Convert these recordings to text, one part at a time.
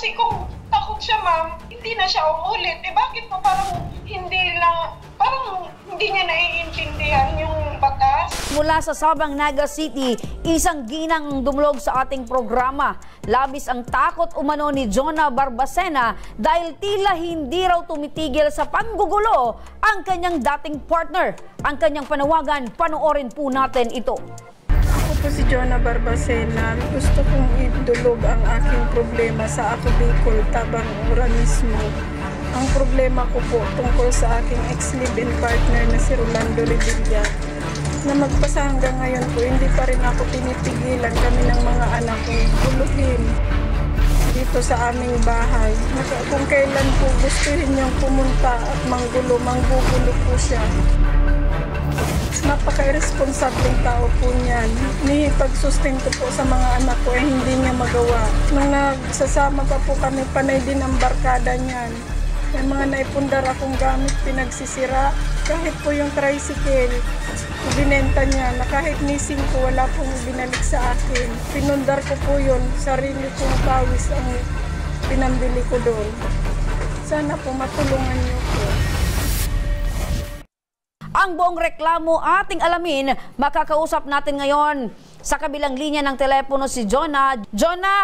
kasi kung takot siya, ma'am, hindi na siya umulit. Bakit po parang hindi niya naiintindihan yung batas? Mula sa Sabang Naga City, isang ginang dumulog sa ating programa. Labis ang takot umano ni Jonah Barbacena dahil tila hindi raw tumitigil sa panggugulo ang kanyang dating partner. Ang kanyang panawagan, panoorin po natin ito. Ako po si Jonah Barbacena. Gusto kong idulog ang aking problema sa Ako Bicol, Tabang Ora mismo. Ang problema ko po tungkol sa aking ex-live-in partner na si Rolando Revilla, na magpasa hanggang ngayon po, hindi pa rin ako pinipigilan kami ng mga anak ko guluhin dito sa aming bahay. Kung kailan po gustuhin niyang pumunta at manggugulo po siya. Napaka-irresponsableng tao po niyan. Pag-sustento po sa mga anak ko hindi niya magawa. Nung nagsasama pa po kami, panay din ang barkada niyan. May mga naipundar akong gamit, pinagsisira. Kahit po yung tricycle, binenta niya na kahit missing ko, wala pong binalik sa akin. Pinundar ko po yun, sarili kong pawis ang pinambili ko doon. Sana po matulungan niyo po. Ang buong reklamo ating alamin, makakausap natin ngayon sa kabilang linya ng telepono si Jonah. Jonah,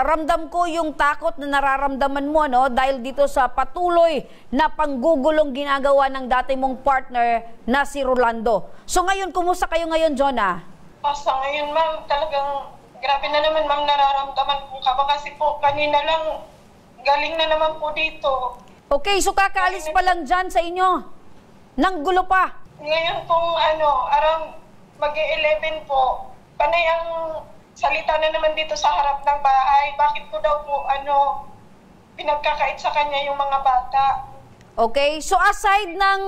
ramdam ko yung takot na nararamdaman mo dahil dito sa patuloy na panggugulong ginagawa ng dati mong partner na si Rolando. So ngayon, kumusta kayo ngayon, Jonah? Sa ngayon, ma'am, talagang grabe na naman, ma'am, nararamdaman ko kasi po kanina lang galing na naman po dito. Okay, so kakaalis pa lang dyan sa inyo. Nang gulo pa. Ngayon pong around mag-11 po, panay ang salita na naman dito sa harap ng bahay. Bakit ko daw po pinagkakait sa kanya yung mga bata? Okay, so aside ng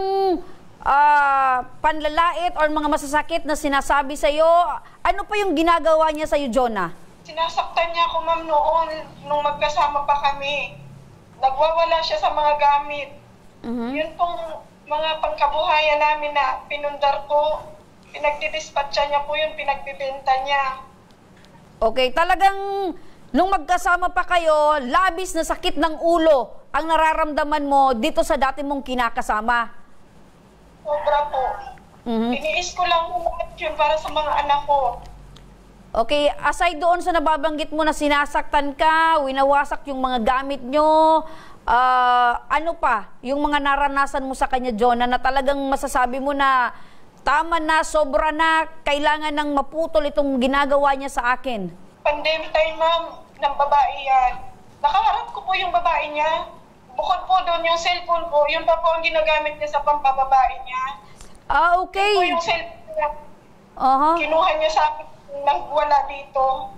panlalait or mga masasakit na sinasabi sa'yo, ano pa yung ginagawa niya sa'yo, Jonah? Sinasaktan niya ako, ma'am, noon nung magkasama pa kami. Nagwawala siya sa mga gamit. Yun pong mga pangkabuhayan namin na pinundar ko, pinagdidispatcha niya po yun, pinagbibenta niya. Okay, talagang nung magkasama pa kayo, labis na sakit ng ulo ang nararamdaman mo dito sa dati mong kinakasama. Sobra po. Iniis ko lang yun para sa mga anak ko. Okay, aside doon sa nababanggit mo na sinasaktan ka, winawasak yung mga gamit nyo, ano pa yung mga naranasan mo sa kanya, Jonah, na talagang masasabi mo na tama na, sobra na, kailangan nang maputol itong ginagawa niya sa akin? Pandemic time, ma'am, ng babae yan. Nakaharap ko po yung babae niya. Bukod po doon yung cellphone ko, yun pa po ang ginagamit niya sa pampababae niya. Okay. Yun po yung cellphone niya. Kinuha niya sa akin nang wala dito.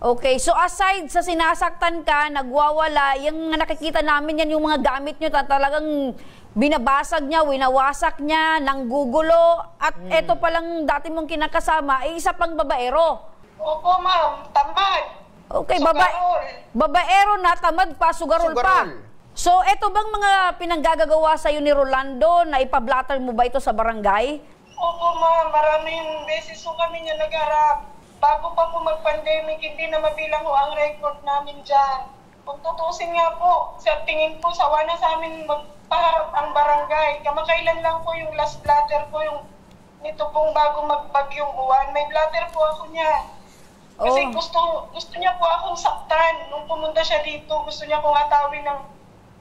Okay, so aside sa sinasaktan ka, nagwawala, yung nakikita namin yan, yung mga gamit nyo, talagang binabasag niya, winawasak niya, nanggugulo, at eto palang dati mong kinakasama, isa pang babaero. Opo, ma'am, tamad. Okay, babaero na, tamad pa, sugarol pa. So, eto bang mga pinanggagawa sa'yo ni Rolando na ipablatter mo ba ito sa barangay? Opo, ma'am, maraming beses po kami niya nagharap. Bago pa po mag-pandemic, hindi na mabilang ho ang record namin dyan. Kung tutusin nga po, sa tingin po, sawa na sa amin magpaharap ang barangay. Kamakailan lang po yung last blatter ko, yung nito pong bago magbagyong uwan. May blatter po ako niya. Kasi gusto niya po akong saktan. Nung pumunta siya dito, gusto niya akong atawin ng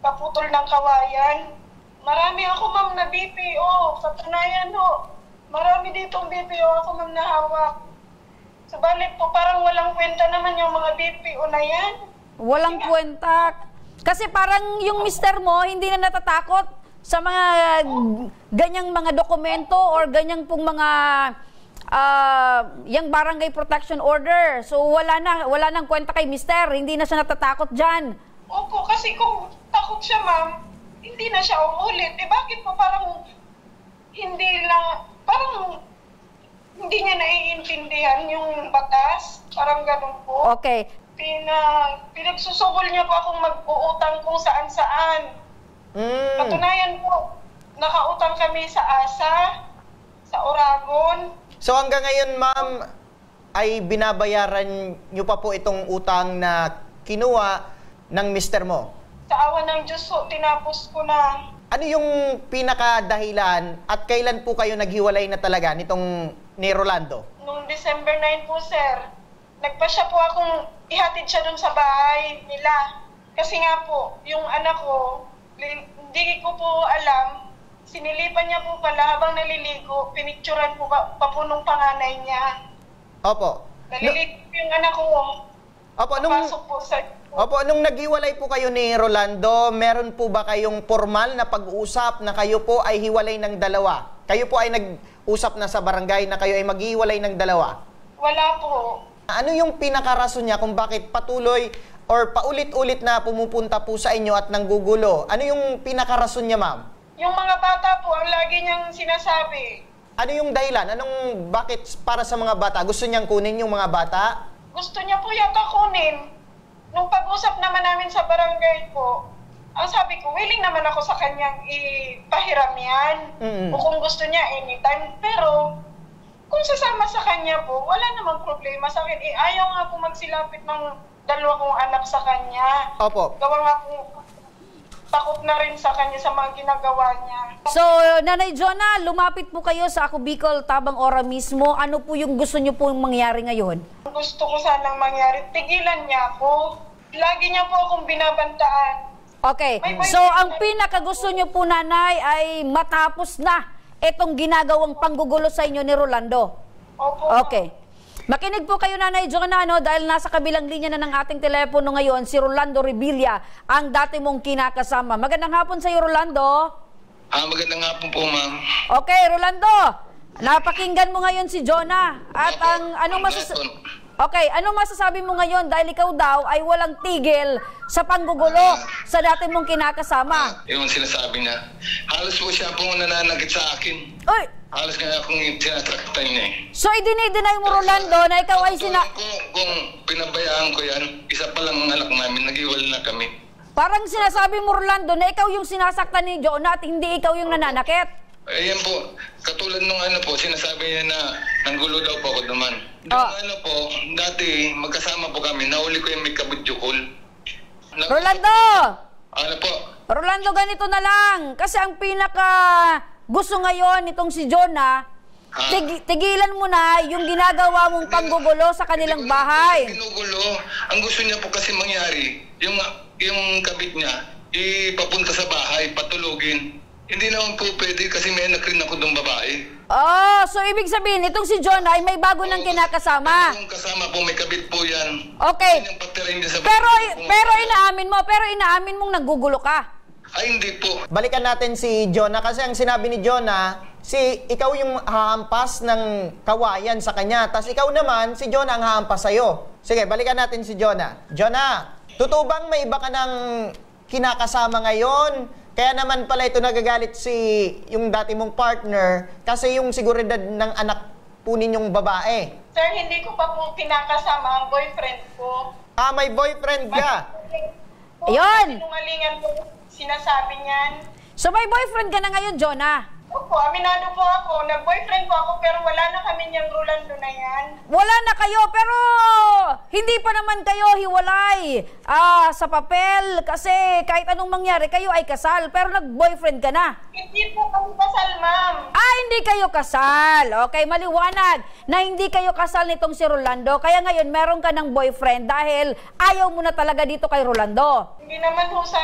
paputol ng kawayan. Marami ako, ma'am, na BPO. Sa tunayan ho, marami ditong BPO ako, ma'am, na hawak. Subalit po, parang walang kwenta naman yung mga BPO na yan. Walang kwenta. Kasi parang yung mister mo, hindi na natatakot sa mga ganyang mga dokumento or ganyang pong mga yung barangay protection order. So wala nang kwenta kay mister, hindi na siya natatakot dyan. Opo, kasi kung takot siya, ma'am, hindi na siya umulit. Bakit po parang hindi niya naiintindihan yung batas? Parang ganun po. Okay. Pinagsusubol niya po akong mag-uutang kung saan-saan. Patunayan po, nakautang kami sa ASA, sa Oragon. So hanggang ngayon, ma'am, ay binabayaran niyo pa po itong utang na kinuha ng mister mo? Sa awa ng Diyos po, tinapos ko na. Ano yung pinakadahilan at kailan po kayo naghiwalay na talaga nitong ni Rolando? Noong December 9 po, sir, nagpasya po akong ihatid siya dun sa bahay nila. Kasi nga po, yung anak ko, hindi ko po alam, sinilipan niya po pala habang naliligo, pinicturan po pa po nung panganay niya. Opo. Naliligo yung anak ko. Opo, Papasok po sa... Opo, nung naghiwalay po kayo ni Rolando, meron po ba kayong formal na pag-uusap na kayo po ay hiwalay ng dalawa? Kayo po ay nag-usap na sa barangay na kayo ay maghiwalay ng dalawa? Wala po. Ano yung pinakarason niya kung bakit patuloy or paulit-ulit na pumupunta po sa inyo at nanggugulo? Ano yung pinakarason niya, ma'am? Yung mga bata po, ang lagi niyang sinasabi. Ano yung dahilan? Bakit para sa mga bata? Gusto niyang kunin yung mga bata? Gusto niya po yata kunin. Nung pag-usap naman namin sa barangay po, ang sabi ko, willing naman ako sa kanyang ipahiram yan. O kung gusto niya, anytime. Pero, kung sasama sa kanya po, wala namang problema sa akin. Ayaw nga po magsilapit ng dalawa kong anak sa kanya. Opo. Gawa nga po, takot na rin sa kanya sa mga ginagawa niya. So, Nanay Jonah, lumapit po kayo sa Ako Bicol Tabang Ora mismo. Ano po yung gusto niyo po mangyari ngayon? Gusto ko sanang mangyari, tigilan niya ako. Lagi niya po akong binabantaan. Okay, so ang pinakagusto niyo po, Nanay, ay matapos na itong ginagawang panggugulo sa inyo ni Rolando. Opo. Okay. Makinig po kayo, Nanay Jonah, dahil nasa kabilang linya na ng ating telepono ngayon, si Rolando Revilla, ang dati mong kinakasama. Magandang hapon sa iyo, Rolando. Magandang hapon po, ma'am. Okay, Rolando, napakinggan mo ngayon si Jonah. At anong masasabi mo ngayon dahil ikaw daw ay walang tigil sa panggugulo sa dati mong kinakasama? Yung sinasabi niya. Halos po siya pong nananakit sa akin. Uy! Halos nga akong tinatraktan niya eh. So, i-deny mo, Rolando, na ikaw ay Kung pinabayaan ko yan, isa pa lang ang anak namin, nag-iwal na kami. Parang sinasabi mo, Rolando, na ikaw yung sinasaktan ni Jonah at hindi ikaw yung nananakit. Ayan po, katulad nung sinasabi niya na nanggulo daw po ako naman. Dati magkasama po kami, nahuli ko yung may kabudyukol. Rolando! Ano po? Rolando, ganito na lang. Kasi ang pinaka gusto ngayon itong si Jonah, tigilan mo na yung ginagawa mong panggugulo sa kanilang bahay. Ginugulo. Ang gusto niya po kasi mangyari, yung kabit niya, ipapunta sa bahay, patulugin. Hindi naman po pwede kasi may anak rin ako ng babae. Oh, so ibig sabihin, itong si Jonah ay may bago ng kinakasama. Yung kasama po, may kabit po yan. Okay. Yan yung patirahin niya sa pero inaamin mong naggugulo ka. Ay, hindi po. Balikan natin si Jonah kasi ang sinabi ni Jonah, ikaw yung hahampas ng kawayan sa kanya. Tapos ikaw naman, si Jonah ang hahampas sa'yo. Sige, balikan natin si Jonah. Jonah, totoo bang may iba ka ng kinakasama ngayon? Kaya naman pala ito nagagalit yung dati mong partner kasi yung seguridad ng anak po ninyong babae. Sir, hindi ko pa po kinakasama ang boyfriend ko. May boyfriend ka? Ayun! Sinungalingan po sinasabi niyan. So may boyfriend ka na ngayon, Jonah? Opo, aminado po ako. Nag-boyfriend po ako pero wala na kami niyang Rolando na yan. Wala na kayo, pero hindi pa naman kayo hiwalay sa papel kasi kahit anong mangyari, kayo ay kasal, pero nag-boyfriend ka na. Hindi po kami kasal, ma'am. Hindi kayo kasal. Okay, maliwanag na hindi kayo kasal nitong si Rolando, kaya ngayon meron ka ng boyfriend dahil ayaw mo na talaga dito kay Rolando. Hindi naman ho sa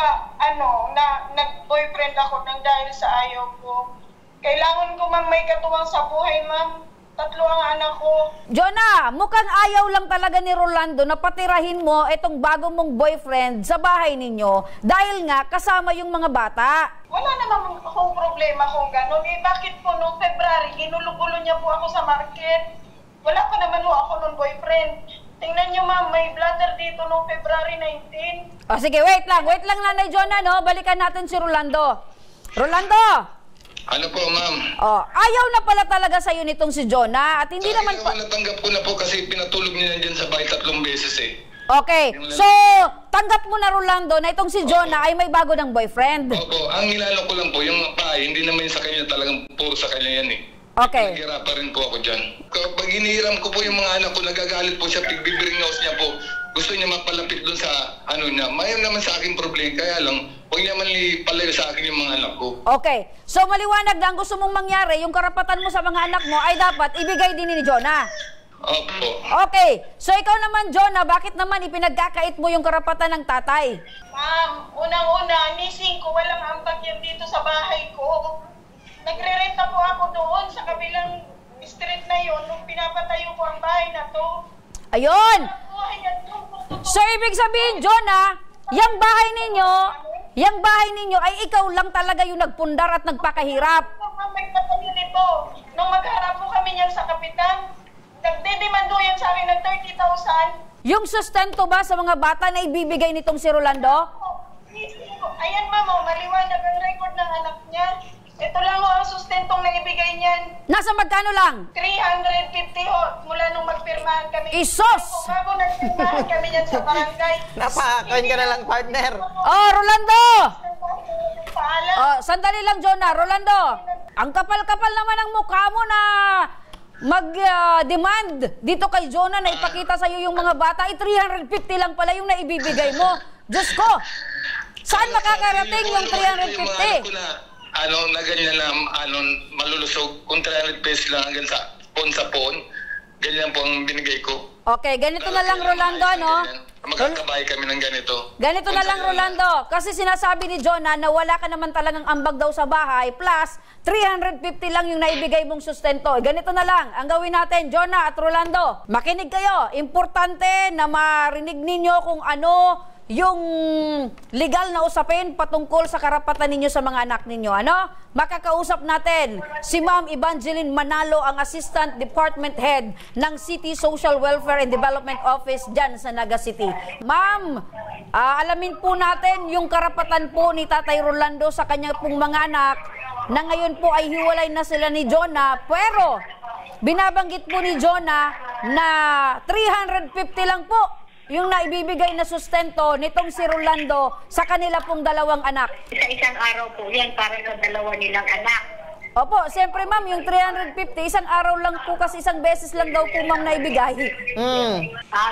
na nag-boyfriend ako nang dahil sa ayaw ko. Kailangan ko, ma'am, may katuwang sa buhay, ma'am. 3 ang anak ko. Jonah, mukhang ayaw lang talaga ni Rolando na patirahin mo itong bago mong boyfriend sa bahay ninyo dahil nga kasama yung mga bata. Wala naman akong problema kung gano'n. Bakit po noong February, ginulo-gulo niya po ako sa market. Wala pa naman ho ako noong boyfriend. Tingnan niyo, ma'am, may bladder dito noong February 19. Sige, wait lang, Nanay Jonah, balikan natin si Rolando. Rolando! Ano po, ma'am? Ayaw na pala talaga sa'yo nitong si Jonah at hindi naman natanggap ko na po kasi pinatulog niya dyan sa bahay 3 beses eh. Okay, so tanggap mo na, Rolando, na itong si Jonah ay may bago ng boyfriend. Opo, ang nilalo ko lang po, yung bahay, hindi naman sa kanya, talagang puro sa kanya yan eh. Okay. Naghihirapan rin po ako dyan. Kapag hinihiram ko po yung mga anak ko, nagagalit po siya, pigbibiring nose niya po. gusto niya mapalapit doon sa ano niya. Mayroon naman sa akin problema, kaya lang, huwag niya man palayo sa akin yung mga anak ko. Okay. So maliwanag na ang gusto mong mangyari, yung karapatan mo sa mga anak mo ay dapat ibigay din ni Jonah. Opo. Okay. So ikaw naman, Jonah, bakit naman ipinagkakait mo yung karapatan ng tatay? Ma'am, unang-una, missing ko, walang ambag yan dito sa bahay ko. Nagre-renta po ako doon sa kabilang street na yon nung pinapatayo ko ang bahay na to. Ayun! Buhay yan doon. So ibig sabihin, Jonah, yung bahay ninyo ay ikaw lang talaga yung nagpundar at nagpakahirap. May patayo nito. Nung magharap po kami niyan sa kapitan, nagdedemando yan sa akin ng 30,000. Yung sustento ba sa mga bata na ibibigay nitong si Rolando? Ayan ma'am, maliwanag ang record ng anak niya. Ito lang ang sustentong na ibigay niyan. Nasa magkano lang? 350 mula nung magpirmahan kami. Isos! Bago nagpirmahan kami niyan sa barangay. Napakain ka na lang, partner. Oh, Rolando! Paalam. Oh, sandali lang, Jonah. Rolando, ang kapal-kapal naman ang mukha mo na mag-demand dito kay Jonah na ipakita sa'yo yung mga bata. 350 lang pala yung naibibigay mo. Diyos ko! Saan makakarating yung 350? Na ganyan na malulusog, kung 300 pesos lang hanggang sa phone, ganyan po ang binigay ko. Okay, ganito na lang, Rolando, no? Magkakabay kami ng ganito. Ganito na lang, Rolando. Kasi sinasabi ni Jonah na wala ka naman talagang ambag daw sa bahay, plus 350 lang yung naibigay mong sustento. Ganito na lang, ang gawin natin, Jonah at Rolando. Makinig kayo. Importante na marinig ninyo kung ano yung legal na usapin patungkol sa karapatan ninyo sa mga anak ninyo. Ano? Makakausap natin si Ma'am Evangeline Manalo, ang Assistant Department Head ng City Social Welfare and Development Office dyan sa Naga City. Ma'am, alamin po natin yung karapatan po ni Tatay Rolando sa kanya pong mga anak na ngayon po ay hiwalay na sila ni Jonah, pero binabanggit po ni Jonah na 350 lang po yung naibibigay na sustento nitong si Rolando sa kanila pong dalawang anak. Sa isang araw po yan para sa dalawa nilang anak. Opo, siyempre ma'am, yung 350, isang araw lang po kasi isang beses lang daw po ma'am naibigay.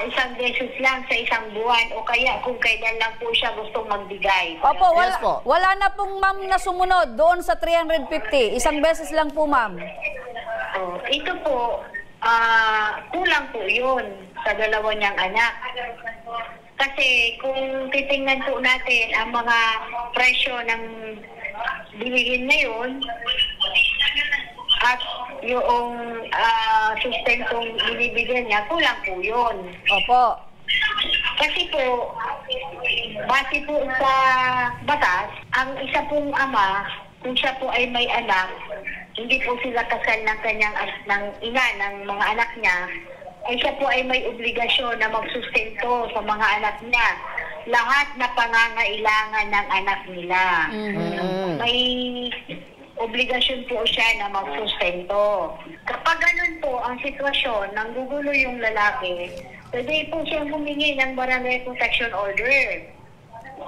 Isang beses lang sa isang buwan o kaya kung kailan lang po siya gustong magbigay. Opo, Yes po. wala na pong ma'am na sumunod doon sa 350. Isang beses lang po ma'am. Ito po, kulang po yun sa dalawa niyang anak. Kasi kung titingnan po natin ang mga presyo ng bilihin na yun at yung sustentong binibigyan niya, kulang po yun. Opo. Kasi po, base po sa batas, ang isa pong ama, kung siya po ay may anak, hindi po sila kasal ng kanyang ng ina ng mga anak niya, ay siya po ay may obligasyon na magsustento sa mga anak niya. Lahat na pangangailangan ng anak nila. May obligasyon po siya na magsustento. Kapag ganun po ang sitwasyon, nanggugulo yung lalaki, pwede po siyang humingi ng barangay protection order.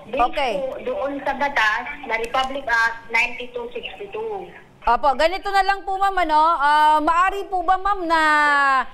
Based Okay. po doon sa batas na Republic Act 9262. Opo, ganito na lang po ma'am, ano, maari po ba ma'am na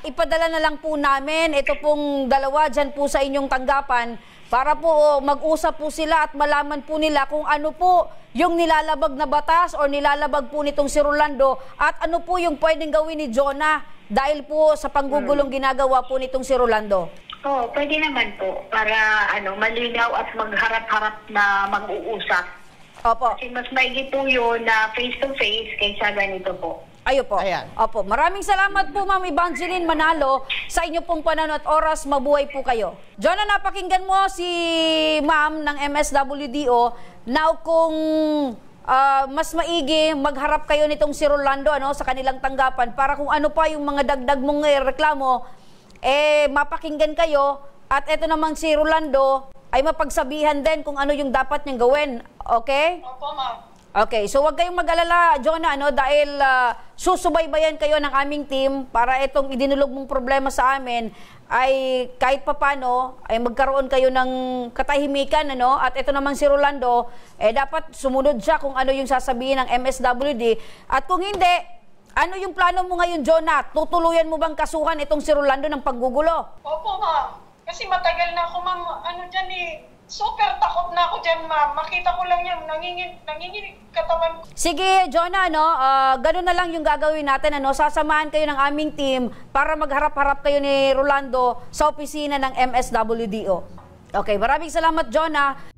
ipadala na lang po namin ito pong dalawa dyan po sa inyong tanggapan para po mag-usap po sila at malaman po nila kung ano po yung nilalabag na batas o nilalabag po nitong si Rolando at ano po yung pwedeng gawin ni Jonah dahil po sa panggugulong ginagawa po nitong si Rolando. Pwede naman po para malinaw at magharap-harap na mag-uusap. Opo. Kasi mas maigi po yun na face-to-face kaysa ganito po. Ayo po. Ayan. Opo. Maraming salamat po Ma'am Evangeline Manalo sa inyo pong panahon at oras. Mabuhay po kayo. Jonah, napakinggan mo si Ma'am ng MSWDO. Now kung mas maigi magharap kayo nitong si Rolando sa kanilang tanggapan para kung ano pa yung mga dagdag mong reklamo, mapakinggan kayo at eto namang si Rolando ay mapagsabihan din kung ano yung dapat niyang gawin. Okay? Opo, ma'am. Okay, so huwag kayong mag-alala, Jonah, dahil susubaybayan kayo ng aming team para itong idinulog mong problema sa amin ay kahit papano ay magkaroon kayo ng katahimikan, at ito naman si Rolando, dapat sumunod siya kung ano yung sasabihin ng MSWD at kung hindi, ano yung plano mo ngayon, Jonah? Tutuluyan mo bang kasuhan itong si Rolando ng paggugulo? Opo, ma'am. Kasi matagal na ako, ma'am, dyan eh. Super takot na ako dyan, ma'am. Makita ko lang yan, nanginginig katawan ko. Sige, Jonah, ganun na lang yung gagawin natin. Sasamahan kayo ng aming team para magharap-harap kayo ni Rolando sa opisina ng MSWDO. Okay, maraming salamat, Jonah.